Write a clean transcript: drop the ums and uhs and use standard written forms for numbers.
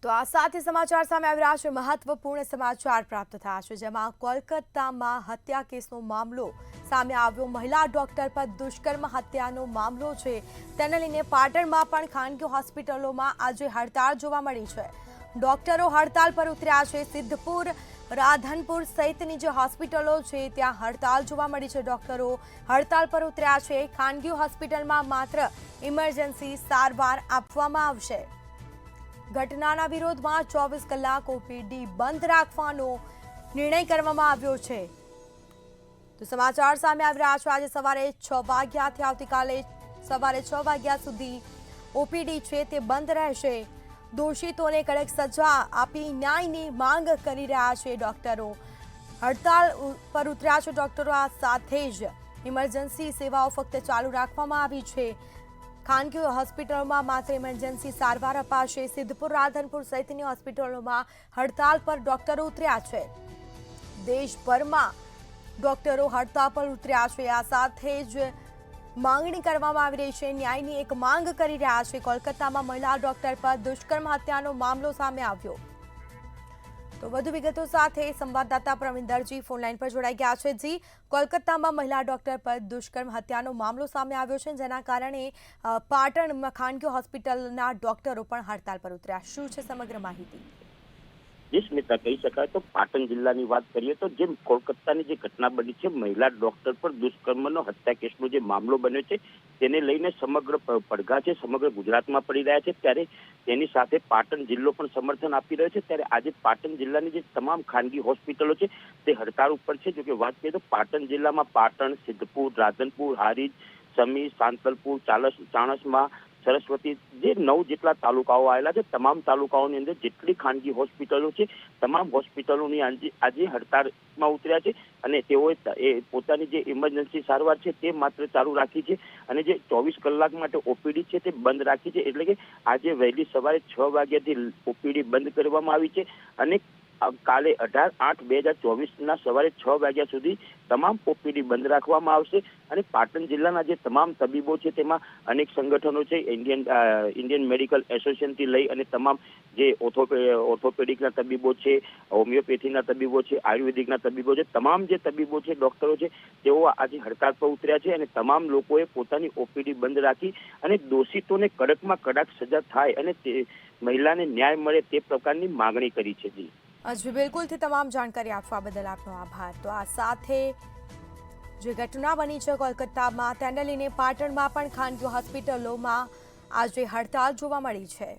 તો આ સાથે સમાચાર સામે આવી રહ્યા છે। મહત્વપૂર્ણ સમાચાર પ્રાપ્ત થયા છે, જેમાં કોલકાતામાં હત્યા કેસનો મામલો સામે આવ્યો। મહિલા ડોક્ટર પર દુષ્કર્મ હત્યાનો મામલો છે, તેને લઈને પાટણમાં પણ ખાનગી હોસ્પિટલોમાં આજે હડતાળ જોવા મળી છે। ડોક્ટરો હડતાળ પર ઉતર્યા છે। સિદ્ધપુર, રાધનપુર સહિતની જે હોસ્પિટલો છે ત્યાં હડતાળ જોવા મળી છે। ડોક્ટરો હડતાળ પર ઉતર્યા છે। ખાનગી હોસ્પિટલમાં માત્ર ઇમરજન્સી સારવાર આપવામાં આવશે। ઘટનાના વિરોધમાં 24 કલાક ઓપીડી બંધ રાખવાનો નિર્ણય કરવામાં આવ્યો છે। તો સમાચાર સામે આવી રહ્યા છે। આજે સવારે 6 વાગ્યાથી આવતીકાલે સવારે 6 વાગ્યા સુધી ઓપીડી છે તે બંધ રહેશે। દોષિતોને કડક સજા આપી ન્યાયની માંગ કરી રહ્યા છે। ડોક્ટરો હડતાળ પર ઉતર્યા છે। ડોક્ટરો આ સાથે જ ઇમરજન્સી સેવાઓ ફક્ત ચાલુ રાખવામાં આવી છે। ખાનગી હોસ્પિટલોમાં માત્ર ઇમરજન્સી સારવાર અપાશે। સિદ્ધપુર, રાધનપુર સહિતની હોસ્પિટલોમાં હડતાળ પર ડોક્ટરો ઉતર્યા છે। દેશભરમાં ડોક્ટરો હડતાળ પર ઉતર્યા છે। આ સાથે જ માંગણી કરવામાં આવી રહી છે, ન્યાયની એક માંગ કરી રહ્યા છે। કોલકાતામાં મહિલા ડોક્ટર પર દુષ્કર્મ હત્યાનો મામલો સામે આવ્યો। તો વધુ વિગતો સાથે સંવાદદાતા પ્રવીણ દરજી ફોનલાઈન પર જોડાઈ ગયા છે। જી, કોલકાતામાં મહિલા ડોક્ટર પર દુષ્કર્મ હત્યાનો મામલો સામે આવ્યો છે, જેના કારણે પાટણમાં ખાનગી હોસ્પિટલના ડોક્ટરો પણ હડતાળ પર ઉતર્યા। શું છે સમગ્ર માહિતી? સ્મિતા, કહી શકાય તો પાટણ જિલ્લાની વાત કરીએ તો જેમ કોલકાતાની જે ઘટના બની છે, મહિલા ડોક્ટર પર દુષ્કર્મનો હત્યા કેસનો જે મામલો બન્યો છે તેને લઈને સમગ્ર પડઘા છે સમગ્ર ગુજરાતમાં પડી રહ્યા છે। ત્યારે તેની સાથે પાટણ જિલ્લો પણ સમર્થન આપી રહ્યો છે। ત્યારે આજે પાટણ જિલ્લાની જે તમામ ખાનગી હોસ્પિટલો છે તે હડતાળ ઉપર છે। જો કે વાત કરીએ તો પાટણ જિલ્લામાં પાટણ, સિદ્ધપુર, રાધનપુર, હારીજ, સમી, સાંતલપુર, ચાણસ્મા, સરસ્વતી, જે 9 જેટલા તાલુકાઓ આવેલા છે, તમામ તાલુકાઓની અંદર જેટલી ખાનગી હોસ્પિટલો છે તમામ હોસ્પિટલોની આજે હડતાળમાં ઉતર્યા છે અને તેઓએ પોતાની જે ઇમરજન્સી સારવાર છે તે માત્ર ચાલુ રાખી છે અને જે 24 કલાક માટે ઓપીડી છે તે બંધ રાખી છે। એટલે કે આજે વહેલી સવારે 6 વાગ્યાથી ઓપીડી બંધ કરવામાં આવી છે અને કાલે 18/8/2024 સવારે 6 વાગ્યા સુધી તમામ ઓપીડી બંધ રાખવામાં આવશે। અને પાટણ જિલ્લાના જે તમામ તબીબો છે તેમાં અનેક સંગઠનો છે, ઇન્ડિયન મેડિકલ એસોસિએશનથી લઈ અને તમામ જે ઓર્થોપેડિકના તબીબો છે, હોમિયોપેથીના તબીબો છે, આયુર્વેદિકના તબીબો છે, તમામ જે તબીબો છે, ડોક્ટરો છે, તેઓ આજે હડતાળ પર ઉતર્યા છે અને તમામ લોકોએ પોતાની ઓપીડી બંધ રાખી અને દોષિતોને કડકમાં કડક સજા થાય અને તે મહિલાને ન્યાય મળે તે પ્રકારની માગણી કરી છે। જી જી, બિલકુલથી તમામ જાણકારી આપવા બદલ આપનો આભાર। તો આ સાથે જે ઘટના બની છે કોલકાતામાં તેને લઈને પાટણમાં પણ ખાનગી હોસ્પિટલોમાં આજે હડતાળ જોવા મળી છે।